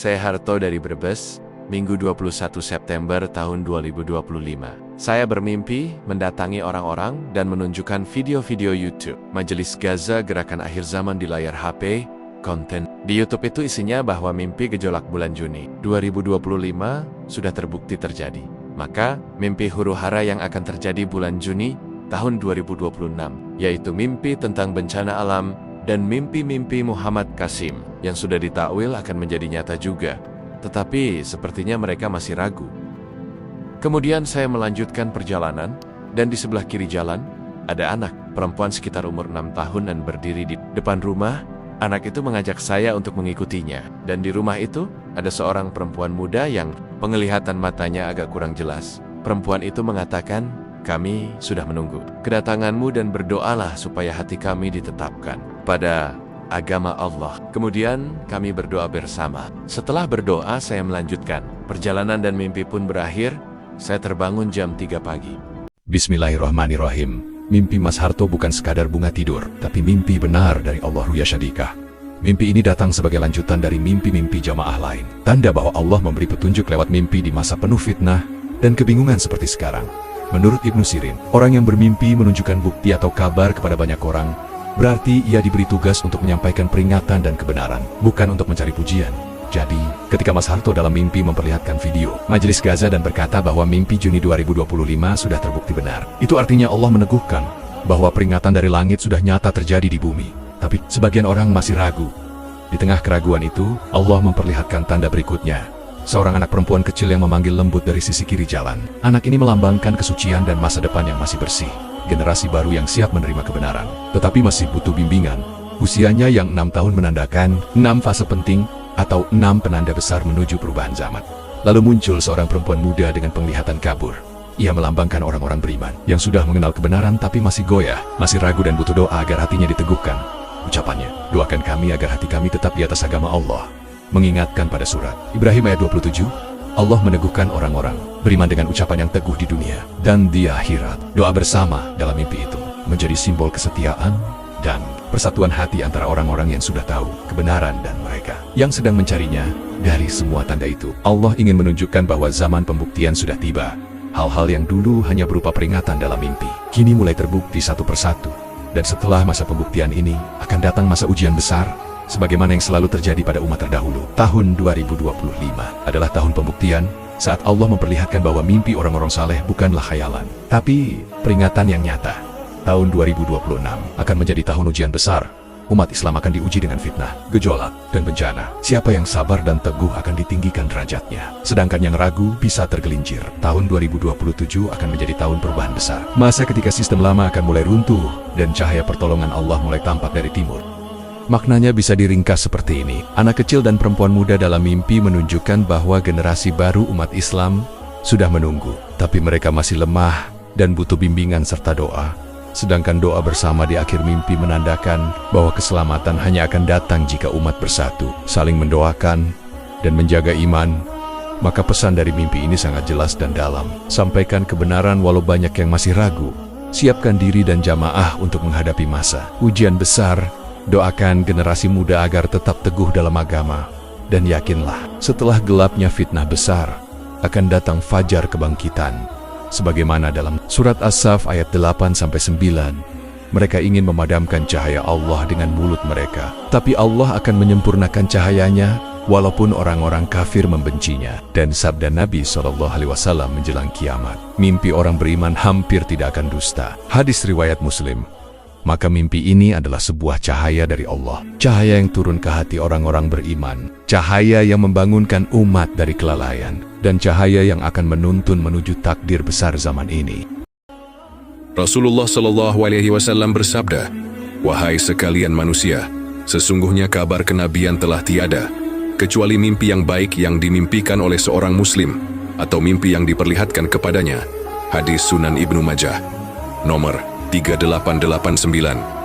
saya Harto dari Brebes, Minggu 21 September tahun 2025. Saya bermimpi mendatangi orang-orang dan menunjukkan video-video YouTube Majelis Gaza Gerakan Akhir Zaman di layar HP. Konten di YouTube itu isinya bahwa mimpi gejolak bulan Juni 2025 sudah terbukti terjadi. Maka mimpi huru-hara yang akan terjadi bulan Juni tahun 2026, yaitu mimpi tentang bencana alam dan mimpi-mimpi Muhammad Qasim yang sudah ditakwil akan menjadi nyata juga. Tetapi sepertinya mereka masih ragu. Kemudian saya melanjutkan perjalanan, dan di sebelah kiri jalan, ada anak perempuan sekitar umur 6 tahun dan berdiri di depan rumah. Anak itu mengajak saya untuk mengikutinya, dan di rumah itu ada seorang perempuan muda yang penglihatan matanya agak kurang jelas. Perempuan itu mengatakan, "Kami sudah menunggu kedatanganmu dan berdoalah supaya hati kami ditetapkan pada agama Allah." Kemudian kami berdoa bersama. Setelah berdoa, saya melanjutkan perjalanan dan mimpi pun berakhir. Saya terbangun jam 3 pagi. Bismillahirrahmanirrahim. Mimpi Mas Harto bukan sekadar bunga tidur, tapi mimpi benar dari Allah Ruya Syadikah. Mimpi ini datang sebagai lanjutan dari mimpi-mimpi jamaah lain. Tanda bahwa Allah memberi petunjuk lewat mimpi di masa penuh fitnah dan kebingungan seperti sekarang. Menurut Ibnu Sirin, orang yang bermimpi menunjukkan bukti atau kabar kepada banyak orang, berarti ia diberi tugas untuk menyampaikan peringatan dan kebenaran, bukan untuk mencari pujian. Jadi, ketika Mas Harto dalam mimpi memperlihatkan video Majelis Gaza dan berkata bahwa mimpi Juni 2025 sudah terbukti benar, itu artinya Allah meneguhkan bahwa peringatan dari langit sudah nyata terjadi di bumi. Tapi sebagian orang masih ragu. Di tengah keraguan itu, Allah memperlihatkan tanda berikutnya. Seorang anak perempuan kecil yang memanggil lembut dari sisi kiri jalan. Anak ini melambangkan kesucian dan masa depan yang masih bersih. Generasi baru yang siap menerima kebenaran, tetapi masih butuh bimbingan. Usianya yang 6 tahun menandakan 6 fase penting atau 6 penanda besar menuju perubahan zaman. Lalu muncul seorang perempuan muda dengan penglihatan kabur. Ia melambangkan orang-orang beriman yang sudah mengenal kebenaran tapi masih goyah, masih ragu dan butuh doa agar hatinya diteguhkan. Ucapannya, "Doakan kami agar hati kami tetap di atas agama Allah." Mengingatkan pada surat Ibrahim ayat 27, Allah meneguhkan orang-orang beriman dengan ucapan yang teguh di dunia dan di akhirat. Doa bersama dalam mimpi itu menjadi simbol kesetiaan dan persatuan hati antara orang-orang yang sudah tahu kebenaran dan mereka yang sedang mencarinya. Dari semua tanda itu, Allah ingin menunjukkan bahwa zaman pembuktian sudah tiba. Hal-hal yang dulu hanya berupa peringatan dalam mimpi, kini mulai terbukti satu persatu. Dan setelah masa pembuktian ini, akan datang masa ujian besar, sebagaimana yang selalu terjadi pada umat terdahulu. Tahun 2025 adalah tahun pembuktian, saat Allah memperlihatkan bahwa mimpi orang-orang saleh bukanlah khayalan, tapi peringatan yang nyata. Tahun 2026 akan menjadi tahun ujian besar. Umat Islam akan diuji dengan fitnah, gejolak, dan bencana. Siapa yang sabar dan teguh akan ditinggikan derajatnya. Sedangkan yang ragu bisa tergelincir. Tahun 2027 akan menjadi tahun perubahan besar. Masa ketika sistem lama akan mulai runtuh, dan cahaya pertolongan Allah mulai tampak dari timur. Maknanya bisa diringkas seperti ini. Anak kecil dan perempuan muda dalam mimpi menunjukkan bahwa generasi baru umat Islam sudah menunggu. Tapi mereka masih lemah dan butuh bimbingan serta doa. Sedangkan doa bersama di akhir mimpi menandakan bahwa keselamatan hanya akan datang jika umat bersatu, saling mendoakan, dan menjaga iman. Maka pesan dari mimpi ini sangat jelas dan dalam. Sampaikan kebenaran walau banyak yang masih ragu. Siapkan diri dan jamaah untuk menghadapi masa ujian besar. Doakan generasi muda agar tetap teguh dalam agama. Dan yakinlah, setelah gelapnya fitnah besar, akan datang fajar kebangkitan. Sebagaimana dalam surat As-Saff ayat 8-9, mereka ingin memadamkan cahaya Allah dengan mulut mereka. Tapi Allah akan menyempurnakan cahayanya, walaupun orang-orang kafir membencinya. Dan sabda Nabi SAW menjelang kiamat, mimpi orang beriman hampir tidak akan dusta. Hadis riwayat Muslim. Maka mimpi ini adalah sebuah cahaya dari Allah. Cahaya yang turun ke hati orang-orang beriman. Cahaya yang membangunkan umat dari kelalaian. Dan cahaya yang akan menuntun menuju takdir besar zaman ini. Rasulullah SAW bersabda, "Wahai sekalian manusia, sesungguhnya kabar kenabian telah tiada, kecuali mimpi yang baik yang dimimpikan oleh seorang muslim, atau mimpi yang diperlihatkan kepadanya." Hadis Sunan Ibnu Majah, nomor 3889.